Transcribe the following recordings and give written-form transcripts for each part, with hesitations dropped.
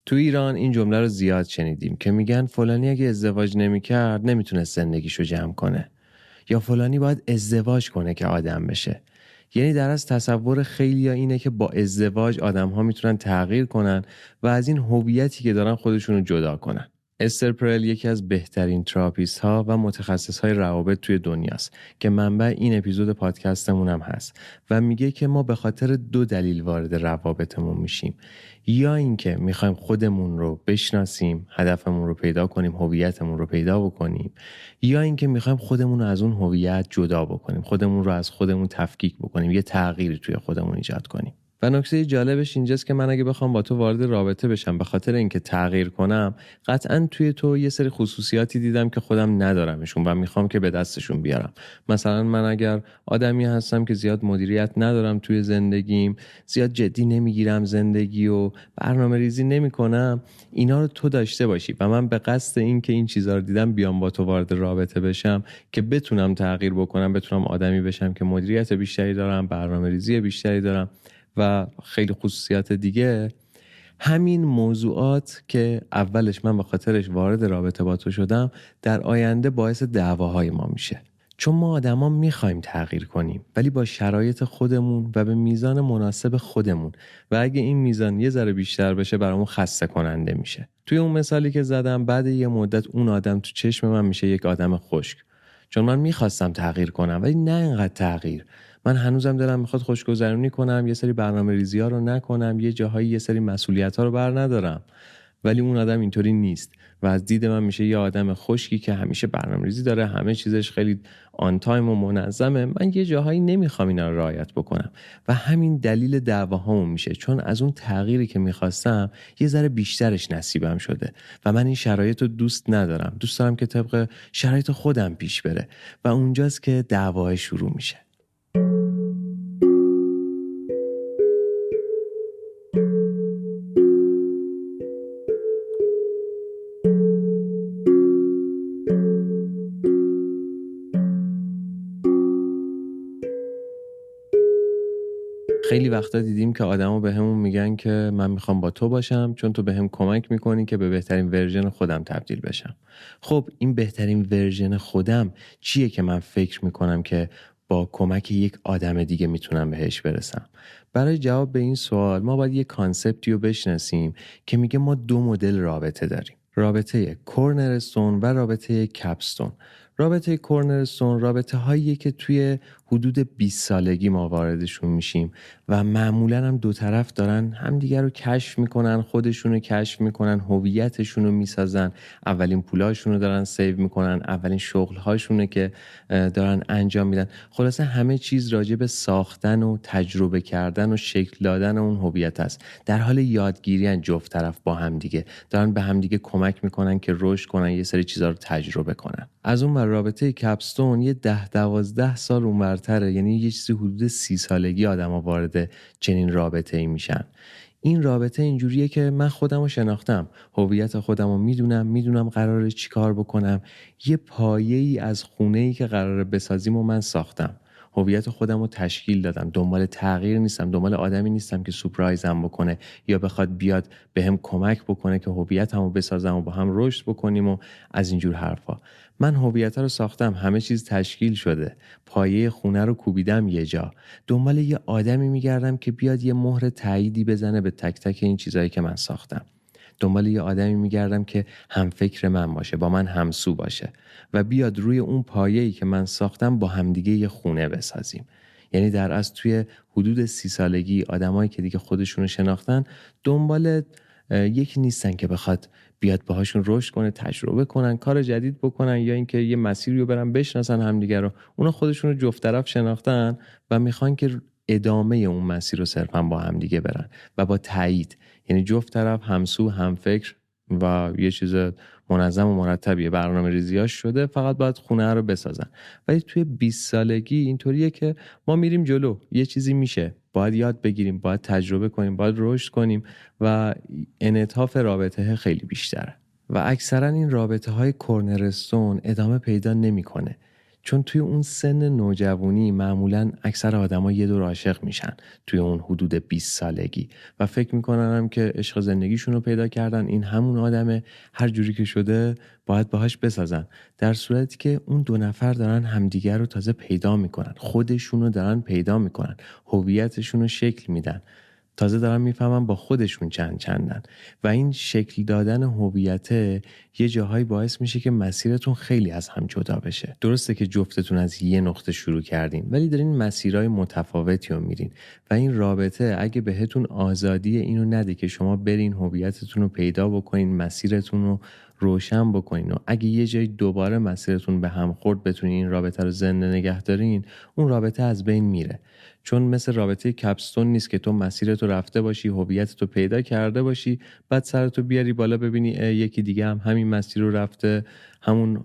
تو ایران این جمله رو زیاد شنیدیم که میگن فلانی اگه ازدواج نمیکرد نمیتونست زندگیشو جمع کنه، یا فلانی باید ازدواج کنه که آدم بشه. یعنی در از تصور خیلیا اینه که با ازدواج آدم‌ها میتونن تغییر کنن و از این هویتی که دارن خودشونو جدا کنن. استر پرل یکی از بهترین تراپیست ها و متخصص های روابط توی دنیاست که منبع این اپیزود پادکستمون هم هست و میگه که ما به خاطر 2 دلیل وارد روابطمون میشیم. یا اینکه میخوایم خودمون رو بشناسیم، هدفمون رو پیدا کنیم، هویتمون رو پیدا بکنیم، یا اینکه میخوایم خودمون رو از اون هویت جدا بکنیم، خودمون رو از خودمون تفکیک بکنیم، یه تغییری توی خودمون ایجاد کنیم. و نکته جالبش اینجاست که من اگه بخوام با تو وارد رابطه بشم به خاطر اینکه تغییر کنم، قطعاً توی تو یه سری خصوصیاتی دیدم که خودم ندارمشون و میخوام که به دستشون بیارم. مثلا من اگر آدمی هستم که زیاد مدیریت ندارم توی زندگیم، زیاد جدی نمیگیرم زندگی و برنامه ریزی نمی کنم، اینا رو تو داشته باشی و من به قصد این که این چیزا رو دیدم بیام با تو وارد رابطه بشم که بتونم تغییر بکنم، بتونم آدمی بشم که مدیریت بیشتری دارم، برنامه ریزی بیشتری دارم و خیلی خصوصیات دیگه. همین موضوعات که اولش من به خاطرش وارد رابطه با تو شدم در آینده باعث دعواهای ما میشه، چون ما آدما میخوایم تغییر کنیم ولی با شرایط خودمون و به میزان مناسب خودمون، و اگه این میزان یه ذره بیشتر بشه برامون خسته کننده میشه. توی اون مثالی که زدم بعد یه مدت اون آدم تو چشم من میشه یک آدم خشک، چون من میخواستم تغییر کنم ولی نه اینقدر تغییر. من هنوزم دلم میخواد خوشگذرونی کنم، یه سری برنامه ریزی ها رو نکنم، یه جاهایی یه سری مسئولیت ها رو بر ندارم، ولی اون آدم اینطوری نیست و از دید من میشه یه آدم خشکی که همیشه برنامه‌ریزی داره، همه چیزش خیلی آن تایم و منظمه. من یه جاهایی نمیخوام اینا رو رعایت بکنم و همین دلیل دعواهامون میشه، چون از اون تغییری که میخواستم یه ذره بیشترش نصیبم شده و من این شرایط رو دوست ندارم. دوست دارم که طبق شرایط خودم پیش بره و اونجاست که دعوا شروع میشه. خیلی وقتا دیدیم که آدما بهمون میگن که من میخوام با تو باشم چون تو بهم کمک میکنی که به بهترین ورژن خودم تبدیل بشم. خب این بهترین ورژن خودم چیه که من فکر میکنم که با کمک یک آدم دیگه میتونم بهش برسم؟ برای جواب به این سوال ما باید یک کانسپتی رو بشناسیم که میگه ما 2 مدل رابطه داریم: رابطه کورنرستون و رابطه کپستون. رابطه کورنرستون رابطه هاییه که توی حدود 20 سالگی ما واردشون میشیم و معمولا هم 2 طرف دارن همدیگر رو کشف میکنن، خودشون رو کشف میکنن، هویتشون رو میسازن، اولین پولاشون رو دارن سیو میکنن، اولین شغلهاشونه که دارن انجام میدن. خلاصه همه چیز راجع به ساختن و تجربه کردن و شکل دادن اون هویت است. در حال یادگیری جفت طرف با همدیگه دارن به همدیگه کمک میکنن که رشد کنن، یه سری چیزا رو تجربه کنن. از اون رابطه کپستون یه 10-12 سال اونورتره، یعنی یه چیزی حدود 30 سالگی آدما وارد چنین رابطه‌ای میشن. این رابطه اینجوریه که من خودمو شناختم، هویت خودمو میدونم قراره چی کار بکنم، یه پایه‌ای از خونه‌ای که قراره بسازیم و من ساختم. هویت خودمو تشکیل دادم، دنبال تغییر نیستم، دنبال آدمی نیستم که سورپرایزم بکنه یا بخواد بیاد بهم کمک بکنه که هویتمو بسازم و با هم رشد بکنیم و از اینجور حرفا. من هویت رو ساختم، همه چیز تشکیل شده، پایه خونه رو کوبیدم یه جا، دنبال یه آدمی میگردم که بیاد یه مهر تاییدی بزنه به تک تک این چیزایی که من ساختم. دنبال یه آدمی میگردم که هم فکر من باشه، با من همسو باشه و بیاد روی اون پایه‌ای که من ساختم با همدیگه یه خونه بسازیم. یعنی در اصل توی حدود 30 سالگی آدمایی که دیگه خودشونو شناختن دنبال یکی نیستن که بخواد بیاد باهاشون رشد کنه، تجربه کنن، کار جدید بکنن، یا اینکه یه مسیری رو برن بشناسن همدیگه رو. اونا خودشون رو جفت طرف شناختن و میخوان که ادامه اون مسیر رو صرفا با همدیگه برن و با تایید، یعنی جفت طرف همسو، هم فکر و یه چیز منظم و مرتبیه، برنامه ریزیاش شده، فقط باید خونه رو بسازن. ولی توی 20 سالگی اینطوریه که ما میریم جلو، یه چیزی میشه، باید یاد بگیریم، باید تجربه کنیم، باید رشد کنیم و انعطاف رابطه خیلی بیشتره. و اکثرا این رابطه های کورنرستون ادامه پیدا نمیکنه. چون توی اون سن نوجوانی معمولاً اکثر آدما یه دور عاشق میشن توی اون حدود 20 سالگی و فکر میکنن هم که عشق زندگیشون رو پیدا کردن، این همون آدمه، هر جوری که شده باید باهاش بسازن. در صورتی که اون دو نفر دارن همدیگر رو تازه پیدا میکنن، خودشون رو دارن پیدا میکنن، هویتشون رو شکل میدن، تازه دارن میفهمن با خودشون چندن و این شکل دادن هویت یه جاهایی باعث میشه که مسیرتون خیلی از هم جدا بشه. درسته که جفتتون از یه نقطه شروع کردین ولی دارین مسیرهای متفاوتی رو میرین و این رابطه اگه بهتون آزادی اینو نده که شما برین هویتتون رو پیدا بکنین، مسیرتون رو روشن بکنین و اگه یه جایی دوباره مسیرتون به هم خورد بتونین این رابطه رو زنده نگه دارین، اون رابطه از بین میره. چون مثل رابطه کپستون نیست که تو مسیرتو رفته باشی، هویتتو پیدا کرده باشی، بعد سرتو بیاری بالا ببینی یکی دیگه هم همین مسیر رو رفته، همون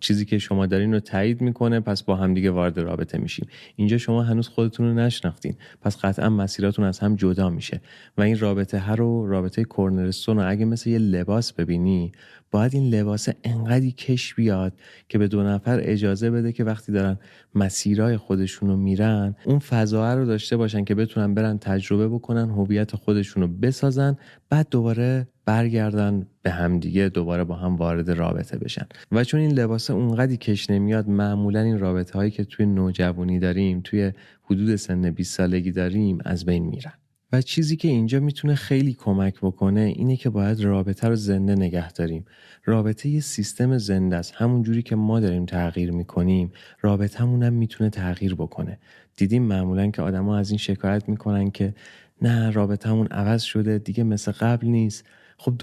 چیزی که شما دارین رو تایید میکنه، پس با هم دیگه وارد رابطه میشیم. اینجا شما هنوز خودتون رو نشناختین، پس قطعا مسیراتون از هم جدا میشه و این رابطه ها رو، رابطه کورنرستون رو اگه مثل یه لباس ببینی، باید این لباس انقدی کش بیاد که به دو نفر اجازه بده که وقتی دارن مسیرهای خودشون رو میرن اون فضا رو داشته باشن که بتونن برن تجربه بکنن، هویت خودشون رو بسازن، بعد دوباره برگردن به هم دیگه، دوباره با هم وارد رابطه بشن. و چون این لباس اونقدی کش نمیاد، معمولا این رابطه هایی که توی نوجوانی داریم، توی حدود سن 20 سالگی داریم، از بین میرن. و چیزی که اینجا میتونه خیلی کمک بکنه اینه که باید رابطه رو زنده نگه داریم. رابطه یه سیستم زنده است. همون جوری که ما داریم تغییر میکنیم، رابطه‌مون هم میتونه تغییر بکنه. دیدیم معمولا که آدما از این شکایت میکنن که نه رابطه‌مون عوض شده، دیگه مثل قبل نیست. خب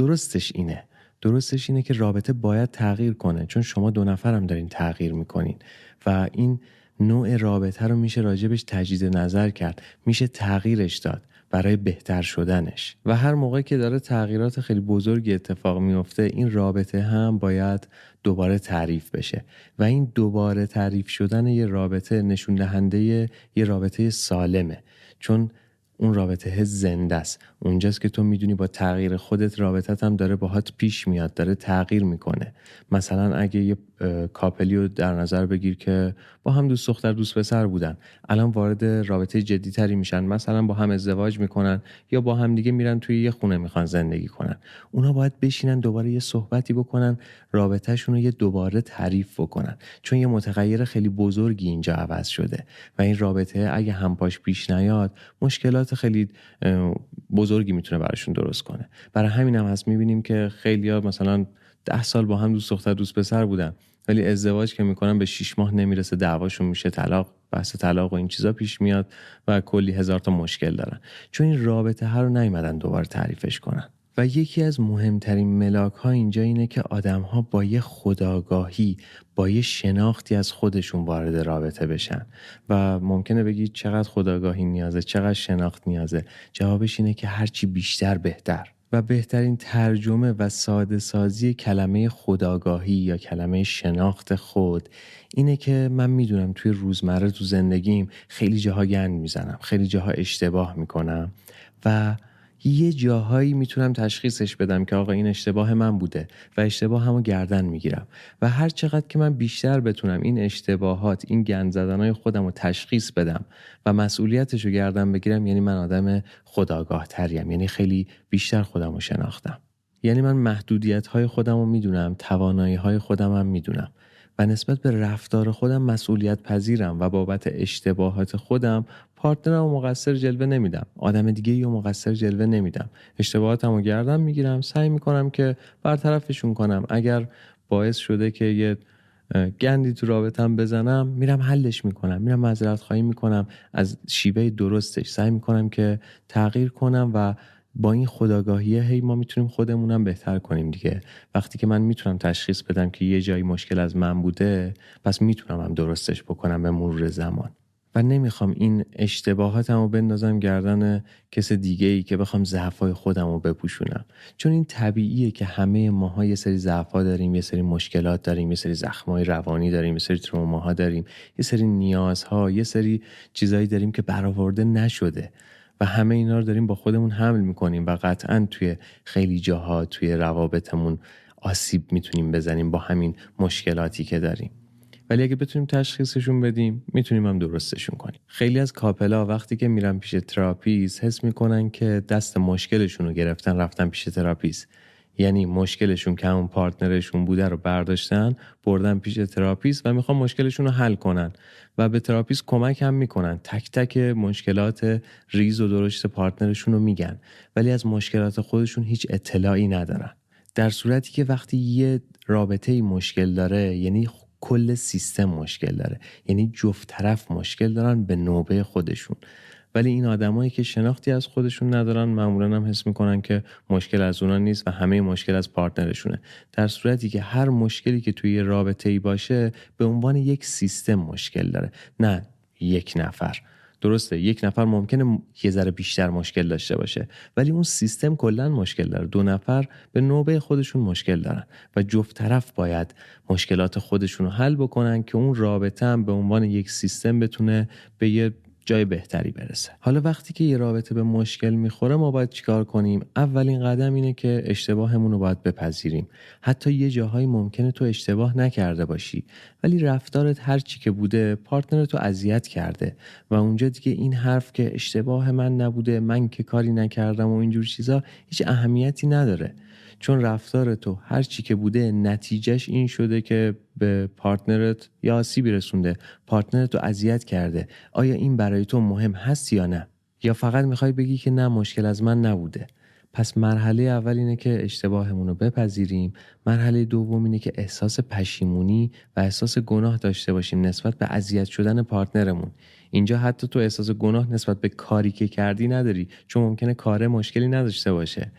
درستش اینه که رابطه باید تغییر کنه، چون شما دو نفرم دارین تغییر میکنین و این نوع رابطه رو میشه راجبش تجدید نظر کرد، میشه تغییرش داد برای بهتر شدنش. و هر موقع که داره تغییرات خیلی بزرگی اتفاق میفته، این رابطه هم باید دوباره تعریف بشه و این دوباره تعریف شدن یه رابطه نشون دهنده یه رابطه سالمه، چون اون رابطه زنده است. اونجاست که تو میدونی با تغییر خودت رابطت هم داره باهات پیش میاد، داره تغییر میکنه. مثلا اگه یه کاپلی رو در نظر بگیر که با هم دوست دختر دوست پسر بودن، الان وارد رابطه جدی تری میشن، مثلا با هم ازدواج میکنن یا با هم دیگه میرن توی یه خونه میخوان زندگی کنن. اونا باید بشینن دوباره یه صحبتی بکنن، رابطهشون رو یه دوباره تعریف بکنن، چون یه متغیر خیلی بزرگی اینجا عوض شده و این رابطه اگه همپاش پیش نیاد مشکلات خیلی بزرگی میتونه براشون درست کنه. برای همین هم هست میبینیم که خیلی‌ها مثلا 10 سال با هم دوست دختر دوست پسر بودن ولی ازدواج که میکنن به 6 ماه نمیرسه، دعواشون میشه، بحث طلاق و این چیزا پیش میاد و کلی هزار تا مشکل دارن، چون این رابطه ها رو نیومدن دوباره تعریفش کنن. و یکی از مهمترین ملاک ها اینجا اینه که آدم ها با یه خودآگاهی، با یه شناختی از خودشون وارد رابطه بشن. و ممکنه بگید چقدر خودآگاهی نیازه، چقدر شناخت نیازه؟ جوابش اینه که هرچی بیشتر بهتر. و بهترین ترجمه و ساده سازی کلمه خودآگاهی یا کلمه شناخت خود اینه که من میدونم توی روزمره تو زندگیم خیلی جاها گند میزنم، خیلی جاها اشتباه میکنم و یه جاهایی میتونم تشخیصش بدم که آقا این اشتباه من بوده و اشتباه همو گردن میگیرم. و هر چقدر که من بیشتر بتونم این اشتباهات، این گند زدنهای خودم رو تشخیص بدم و مسئولیتش رو گردن بگیرم، یعنی من آدم خودآگاه تریم، یعنی خیلی بیشتر خودم رو شناختم، یعنی من محدودیت‌های خودم رو میدونم، توانایی‌های خودم هم میدونم و نسبت به رفتار خودم مسئولیت پذیرم و بابت اشتباهات خودم پارتنرم مقصر جلوه نمیدم، آدم دیگه یا مقصر جلوه نمیدم، اشتباهاتمو گردن میگیرم، سعی میکنم که برطرفشون کنم. اگر باعث شده که یه گندی تو رابطم بزنم، میرم حلش میکنم، میرم معذرت خواهی میکنم از شیوه درستش، سعی میکنم که تغییر کنم و با این خودآگاهیه هی ما میتونیم خودمونم بهتر کنیم دیگه. وقتی که من میتونم تشخیص بدم که یه جایی مشکل از من بوده، پس میتونم هم درستش بکنم به مرور زمان و نمیخوام این اشتباهاتمو بندازم گردن کس دیگه‌ای که بخوام ضعف‌های خودمو بپوشونم، چون این طبیعیه که همه ماها یه سری ضعف‌ها داریم، یه سری مشکلات داریم، یه سری زخم‌های روانی داریم، یه سری تروماها داریم، یه سری نیازها، یه سری چیزایی داریم که برآورده نشده و همه اینا رو داریم با خودمون حمل میکنیم و قطعاً توی خیلی جاها توی روابطمون آسیب میتونیم بزنیم با همین مشکلاتی که داریم. ولی اگه بتونیم تشخیصشون بدیم میتونیم هم درستشون کنیم. خیلی از کاپلا وقتی که میرن پیش تراپیست حس میکنن که دست مشکلشون رو گرفتن رفتن پیش تراپیست، یعنی مشکلشون که همون پارتنرشون بوده رو برداشتن بردن پیش تراپیست و میخوان مشکلشون رو حل کنن و به تراپیست کمک هم میکنن، تک تک مشکلات ریز و درشت پارتنرشون رو میگن ولی از مشکلات خودشون هیچ اطلاعی ندارن. در صورتی که وقتی یه رابطه‌ای مشکل داره یعنی کل سیستم مشکل داره، یعنی جفت طرف مشکل دارن به نوبه خودشون. ولی این آدمایی که شناختی از خودشون ندارن معمولا هم حس میکنن که مشکل از اونا نیست و همه مشکل از پارتنرشونه، در صورتی که هر مشکلی که توی رابطه‌ای باشه به عنوان یک سیستم مشکل داره، نه یک نفر. درسته یک نفر ممکنه یه ذره بیشتر مشکل داشته باشه ولی اون سیستم کلا مشکل داره. دو نفر به نوبه خودشون مشکل دارن و جفت طرف باید مشکلات خودشون رو حل بکنن که اون رابطه هم به عنوان یک سیستم بتونه به یه جای بهتری برسه. حالا وقتی که یه رابطه به مشکل میخوره ما باید چیکار کنیم؟ اولین قدم اینه که اشتباهمون رو باید بپذیریم. حتی یه جاهایی ممکنه تو اشتباه نکرده باشی ولی رفتارت هر چی که بوده پارتنرت رو اذیت کرده و اونجا دیگه این حرف که اشتباه من نبوده، من که کاری نکردم و اینجور چیزا هیچ اهمیتی نداره، چون رفتار تو هر چی که بوده نتیجهش این شده که به پارتنرت یا آسیبی رسونده، پارتنرت رو اذیت کرده. آیا این برای تو مهم هست یا نه؟ یا فقط میخوای بگی که نه مشکل از من نبوده؟ پس مرحله اول اینه که اشتباهمون رو بپذیریم. مرحله دوم اینه که احساس پشیمونی و احساس گناه داشته باشیم نسبت به اذیت شدن پارتنرمون. اینجا حتی تو احساس گناه نسبت به کاری که کردی نداری، چون ممکنه کار مشکلی نداشته باشه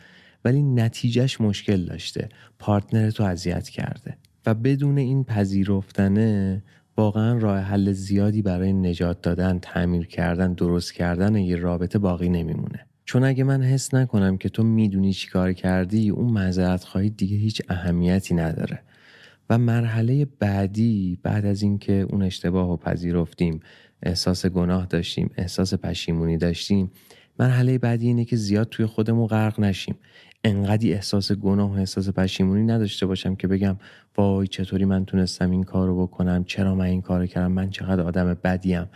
ولی نتیجهش مشکل داشته، پارتنرتو اذیت کرده. و بدون این پذیرفتنه واقعا راه حل زیادی برای نجات دادن، تعمیر کردن، درست کردن یه رابطه باقی نمیمونه. چون اگه من حس نکنم که تو میدونی چی کار کردی، اون معذرت خواهی دیگه هیچ اهمیتی نداره. و مرحله بعدی بعد از اینکه اون اشتباه رو پذیرفتیم، احساس گناه داشتیم، احساس پشیمونی داشتیم، مرحله بعدی اینه که زیاد توی خودمون غرق نشیم. انقدی احساس گناه و احساس پشیمونی نداشته باشم که بگم وای چطوری من تونستم این کارو بکنم، چرا من این کارو کردم، من چقدر آدم بدیم.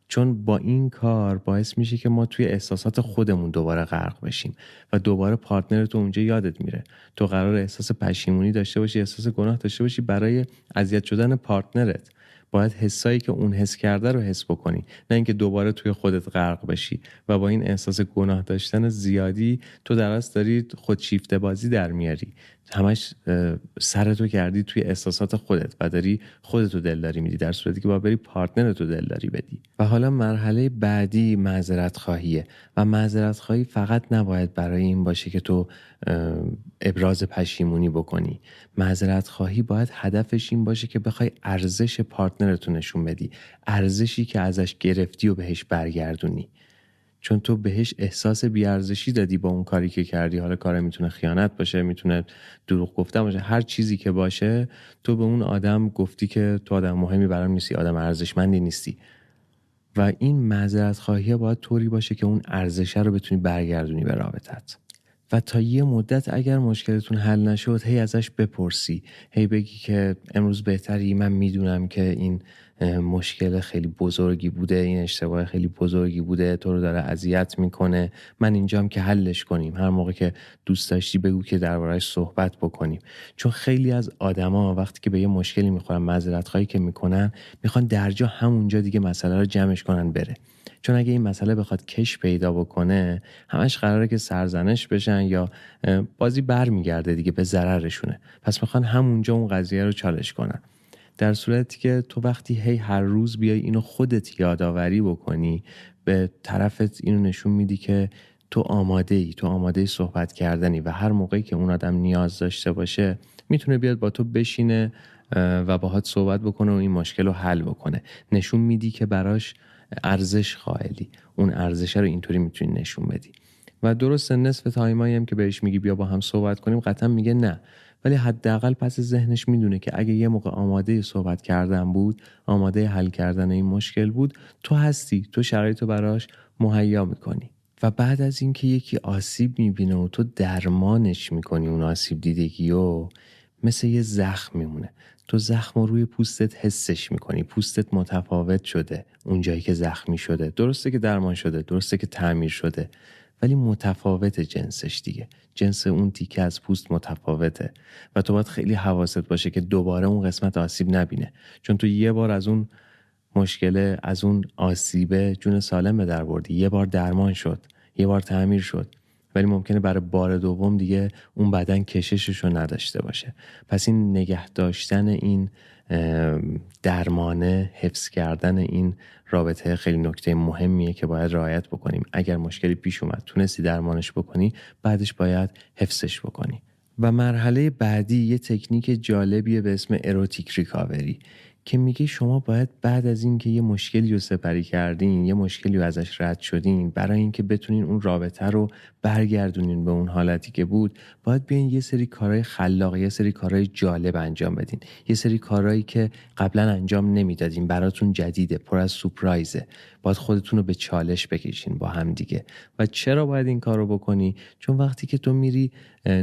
چون با این کار باعث میشه که ما توی احساسات خودمون دوباره غرق بشیم و دوباره پارتنرت اونجا یادت میره. تو قرار احساس پشیمونی داشته باشی، احساس گناه داشته باشی برای اذیت شدن پارتنرت. باید حسایی که اون حس کرده رو حس بکنی، نه اینکه دوباره توی خودت غرق بشی و با این احساس گناه داشتن زیادی تو در اصل داری خودشیفته بازی در میاری، همش سرتو کردی توی احساسات خودت و داری خودتو دلداری میدی، در صورتی که باید بری پارتنرتو دلداری بدی. و حالا مرحله بعدی معذرت خواهیه و معذرت خواهی فقط نباید برای این باشه که تو ابراز پشیمونی بکنی. معذرت خواهی باید هدفش این باشه که بخوای ارزش پارتنرتو نشون بدی، ارزشی که ازش گرفتی و بهش برگردونی. چون تو بهش احساس بیارزشی دادی با اون کاری که کردی. حالا کار میتونه خیانت باشه، میتونه دروغ گفتن باشه، هر چیزی که باشه تو به اون آدم گفتی که تو آدم مهمی برام نیستی، آدم ارزشمندی نیستی. و این معذرت خواهی باید طوری باشه که اون ارزشه رو بتونی برگردونی به رابطت. و تا یه مدت اگر مشکلتون حل نشد هی ازش بپرسی، هی بگی که امروز بهتری، من میدونم که این مشکل خیلی بزرگی بوده، این اشتباه خیلی بزرگی بوده، تو رو داره اذیت میکنه، من اینجام که حلش کنیم. هر موقع که دوست داشتی بگو که درباره‌اش صحبت بکنیم. چون خیلی از آدما وقتی که به یه مشکلی میخورن، معذرت خواهی که میکنن، میخوان درجا همونجا دیگه مسئله رو جمعش کنن بره. چون اگه این مسئله بخواد کش پیدا بکنه همش قراره که سرزنش بشن یا بازی برمیگرده دیگه به ضررشونه. پس میخوان همونجا اون قضیه رو چالش کنن. در صورتی که تو وقتی هر روز بیای اینو خودت یادآوری بکنی، به طرفت اینو نشون میدی که تو آماده صحبت کردنی و هر موقعی که اون آدم نیاز داشته باشه میتونه بیاد با تو بشینه و باهات صحبت بکنه و این مشکل رو حل بکنه. نشون میدی که براش ارزش قائلی. اون ارزش رو اینطوری میتونی نشون بدی. و درسته نصف تایمایی هم که بهش میگی بیا با هم صحبت کنیم قطعا میگه نه، ولی حداقل پس ذهنش میدونه که اگه یه موقع آماده صحبت کردن بود، آماده حل کردن این مشکل بود، تو هستی، تو شرایطو براش مهیا میکنی. و بعد از اینکه یکی آسیب میبینه و تو درمانش میکنی، اون آسیب دیدگیو مثل یه زخم میمونه. تو زخم رو روی پوستت حسش میکنی، پوستت متفاوت شده، اون جایی که زخمی شده درسته که درمان شده، درسته که تعمیر شده، ولی متفاوت جنسش دیگه، جنس اون تیکه از پوست متفاوته و تو باید خیلی حواست باشه که دوباره اون قسمت آسیب نبینه، چون تو یه بار از اون مشکله، از اون آسیبه جون سالم به در بردی، یه بار درمان شد، یه بار تعمیر شد، ولی ممکنه برای بار دوم دیگه اون بدن کشششو نداشته باشه. پس این نگه داشتن این درمانه، حفظ کردن این رابطه خیلی نکته مهمیه که باید رعایت بکنیم. اگر مشکلی پیش اومد تونستی درمانش بکنی، بعدش باید حفظش بکنی. و مرحله بعدی یه تکنیک جالبیه به اسم اروتیک ریکاوری که میگه شما باید بعد از این که یه مشکلی رو سپری کردین، یه مشکلی رو ازش رد شدین، برای اینکه بتونین اون رابطه رو برگردونین به اون حالتی که بود، باید بیاین یه سری کارهای خلاق، یه سری کارهای جالب انجام بدین، یه سری کارهایی که قبلا انجام نمیدادین، براتون جدیده، پر از سورپرایزه، باید خودتون رو به چالش بکشین با هم دیگه. و چرا باید این کارو بکنی؟ چون وقتی که تو میری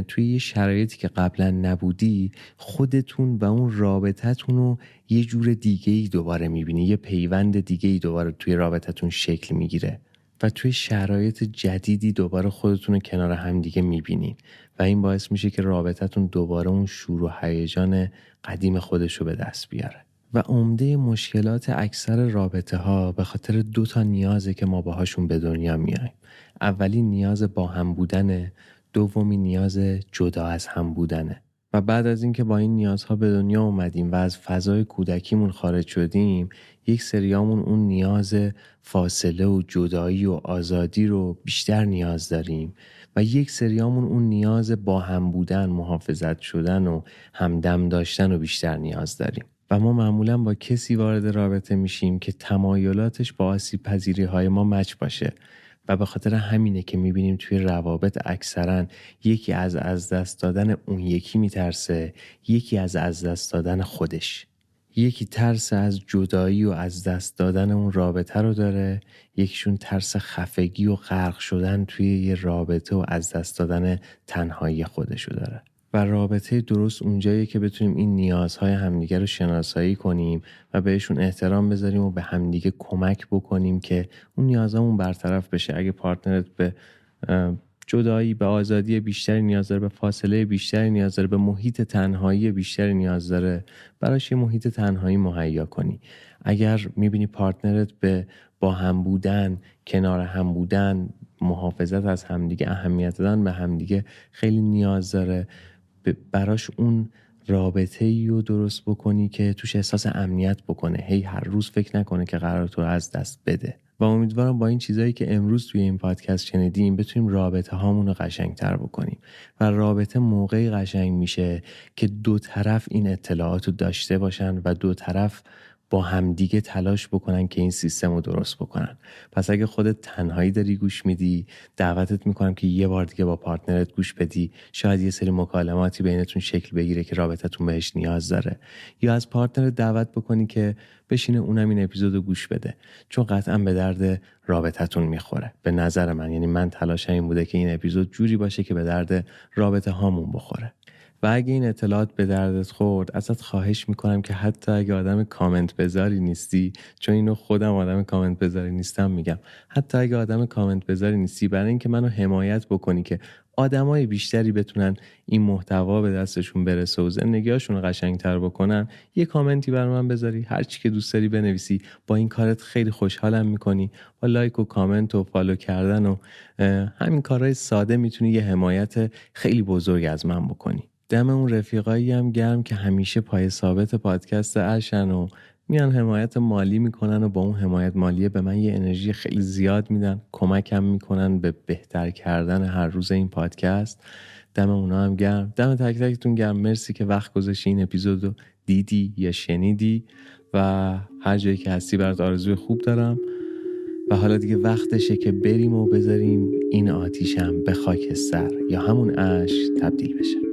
توی یه شرایطی که قبلا نبودی، خودتون و اون رابطتون رو یه جور دیگه‌ای دوباره میبینی، یه پیوند دیگه‌ای دوباره توی رابطتون شکل میگیره و توی شرایط جدیدی دوباره خودتون رو کنار هم دیگه میبینین و این باعث میشه که رابطتون دوباره اون شور و هیجان قدیم خودش رو به دست بیاره. و عمده مشکلات اکثر رابطه ها به خاطر 2 نیازه که ما باهاشون به دنیا میایم. اولی نیاز با هم بودنه، دومی نیاز جدا از هم بودنه. و بعد از اینکه با این نیازها به دنیا اومدیم و از فضای کودکیمون خارج شدیم، یک سریامون اون نیاز فاصله و جدایی و آزادی رو بیشتر نیاز داریم و یک سریامون اون نیاز با هم بودن، محافظت شدن و همدم داشتن رو بیشتر نیاز داریم. و ما معمولا با کسی وارد رابطه میشیم که تمایلاتش با آسیب پذیری های ما مچ باشه و به خاطر همینه که میبینیم توی روابط اکثرا یکی از دست دادن اون یکی میترسه، یکی از دست دادن خودش. یکی ترس از جدایی و از دست دادن اون رابطه رو داره، یکیشون ترس خفگی و غرق شدن توی یه رابطه و از دست دادن تنهایی خودش رو داره. و رابطه درست اونجاییه که بتونیم این نیازهای همدیگه رو شناسایی کنیم و بهشون احترام بذاریم و به همدیگه کمک بکنیم که اون نیازمون برطرف بشه. اگه پارتنرت به جدایی، به آزادی بیشتری نیاز داره، به فاصله بیشتری نیاز داره، به محیط تنهایی بیشتری نیاز داره، براش یه محیط تنهایی مهیا کنی. اگر میبینی پارتنرت به با هم بودن، کنار هم بودن، محافظت از همدیگه، اهمیت دادن به همدیگه خیلی نیاز داره، براش اون رابطه‌ای رو درست بکنی که توش احساس امنیت بکنه، هی هر روز فکر نکنه که قرار تو رو از دست بده. و امیدوارم با این چیزایی که امروز توی این پادکست شنیدیم بتونیم رابطه هامون رو قشنگتر بکنیم. و رابطه موقعی قشنگ میشه که 2 طرف این اطلاعات رو داشته باشن و 2 طرف با همدیگه تلاش بکنن که این سیستم رو درست بکنن. پس اگه خودت تنهایی داری گوش میدی، دعوتت میکنم که یه بار دیگه با پارتنرت گوش بدی، شاید یه سری مکالماتی بینتون شکل بگیره که رابطتون بهش نیاز داره. یا از پارتنرت دعوت بکنی که بشینه اونم این اپیزودو گوش بده، چون قطعا به درد رابطتون میخوره. به نظر من، یعنی من تلاشم این بوده که این اپیزود جوری باشه که به درد رابطه هامون بخوره. و اگه این اطلاعات به دردت خورد، ازت خواهش میکنم که حتی اگه آدم کامنت بذاری نیستی، چون اینو خودم آدم کامنت بذاری نیستم میگم، حتی اگه آدم کامنت بذاری نیستی، برای اینکه منو حمایت بکنی که آدمای بیشتری بتونن این محتوا به دستشون برسه و زندگیاشون رو قشنگتر بکنن، یه کامنتی برای من بذاری، هر چی که دوست داری بنویسی. با این کارت خیلی خوشحالم میکنی. با لایک و کامنت و فالو کردن و همین کارهای ساده میتونی یه حمایت خیلی بزرگ از من بکنی. دم اون رفیقایی هم گرم که همیشه پای ثابت پادکست اشن و میان حمایت مالی میکنن و با اون حمایت مالیه به من یه انرژی خیلی زیاد میدن، کمکم میکنن به بهتر کردن هر روز این پادکست. دم اونا هم گرم، دم تک تکتون گرم. مرسی که وقت گذاشتی این اپیزودو دیدی یا شنیدی و هر جایی که هستی برات آرزوی خوب دارم. و حالا دیگه وقتشه که بریم و بذاریم این آتیشم به خاکستر یا همون اش تبدیل بشه.